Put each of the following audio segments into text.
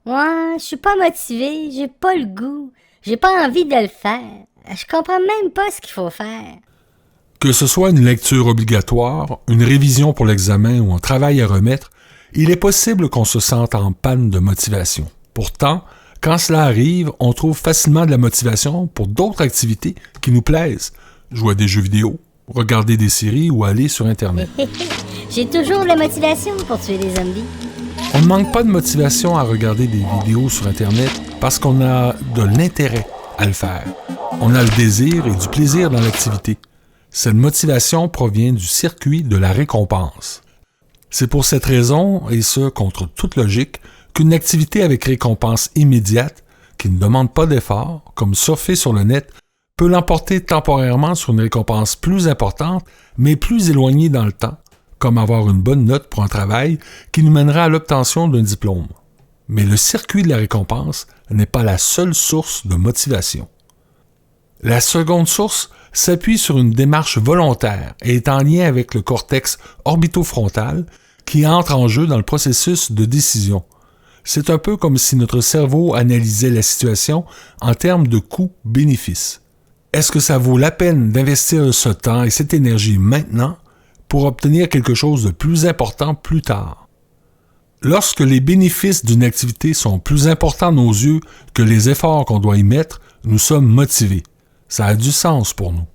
Ouais, je suis pas motivé, j'ai pas le goût, j'ai pas envie de le faire. Je comprends même pas ce qu'il faut faire. Que ce soit une lecture obligatoire, une révision pour l'examen ou un travail à remettre, il est possible qu'on se sente en panne de motivation. Pourtant, quand cela arrive, on trouve facilement de la motivation pour d'autres activités qui nous plaisent. Jouer à des jeux vidéo, regarder des séries ou aller sur Internet. J'ai toujours de la motivation pour tuer des zombies. On ne manque pas de motivation à regarder des vidéos sur Internet parce qu'on a de l'intérêt à le faire. On a le désir et du plaisir dans l'activité. Cette motivation provient du circuit de la récompense. C'est pour cette raison, et ce contre toute logique, qu'une activité avec récompense immédiate, qui ne demande pas d'effort, comme surfer sur le net, peut l'emporter temporairement sur une récompense plus importante, mais plus éloignée dans le temps, comme avoir une bonne note pour un travail qui nous mènera à l'obtention d'un diplôme. Mais le circuit de la récompense n'est pas la seule source de motivation. La seconde source s'appuie sur une démarche volontaire et est en lien avec le cortex orbitofrontal qui entre en jeu dans le processus de décision. C'est un peu comme si notre cerveau analysait la situation en termes de coût-bénéfice. Est-ce que ça vaut la peine d'investir ce temps et cette énergie maintenant pour obtenir quelque chose de plus important plus tard? Lorsque les bénéfices d'une activité sont plus importants à nos yeux que les efforts qu'on doit y mettre, nous sommes motivés. Ça a du sens pour nous.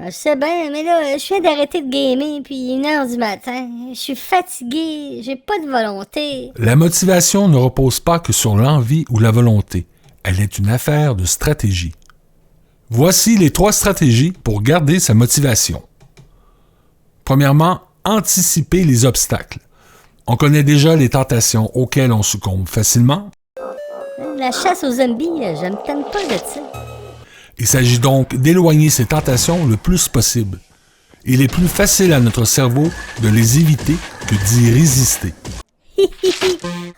Je sais bien, mais là, je viens d'arrêter de gamer, puis 1h du matin. Je suis fatigué, j'ai pas de volonté. La motivation ne repose pas que sur l'envie ou la volonté. Elle est une affaire de stratégie. Voici les 3 stratégies pour garder sa motivation. Premièrement, anticiper les obstacles. On connaît déjà les tentations auxquelles on succombe facilement. La chasse aux zombies, je me tente pas de ça. Il s'agit donc d'éloigner ces tentations le plus possible. Il est plus facile à notre cerveau de les éviter que d'y résister.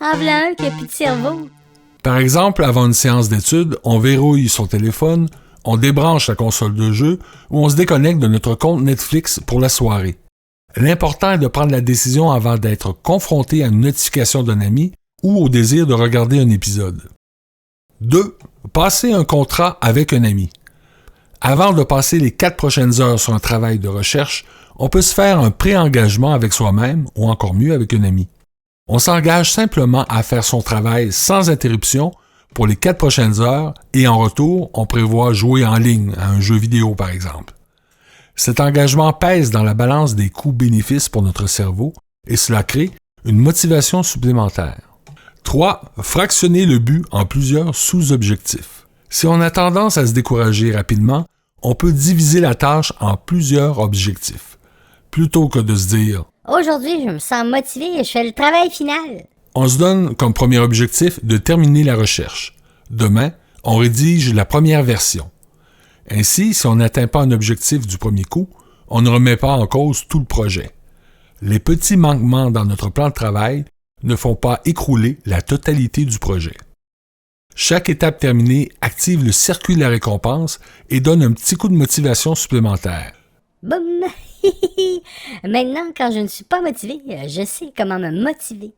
En voilà un qui a plus de cerveau. Par exemple, avant une séance d'études, on verrouille son téléphone, on débranche la console de jeu ou on se déconnecte de notre compte Netflix pour la soirée. L'important est de prendre la décision avant d'être confronté à une notification d'un ami ou au désir de regarder un épisode. 2. Passer un contrat avec un ami. Avant de passer les 4 prochaines heures sur un travail de recherche, on peut se faire un pré-engagement avec soi-même ou encore mieux avec un ami. On s'engage simplement à faire son travail sans interruption pour les 4 prochaines heures et en retour, on prévoit jouer en ligne à un jeu vidéo par exemple. Cet engagement pèse dans la balance des coûts-bénéfices pour notre cerveau et cela crée une motivation supplémentaire. 3. Fractionner le but en plusieurs sous-objectifs. Si on a tendance à se décourager rapidement, on peut diviser la tâche en plusieurs objectifs. Plutôt que de se dire « Aujourd'hui, je me sens motivé et je fais le travail final. » On se donne comme premier objectif de terminer la recherche. Demain, on rédige la première version. Ainsi, si on n'atteint pas un objectif du premier coup, on ne remet pas en cause tout le projet. Les petits manquements dans notre plan de travail ne font pas écrouler la totalité du projet. Chaque étape terminée active le circuit de la récompense et donne un petit coup de motivation supplémentaire. Boum! Maintenant, quand je ne suis pas motivé, je sais comment me motiver.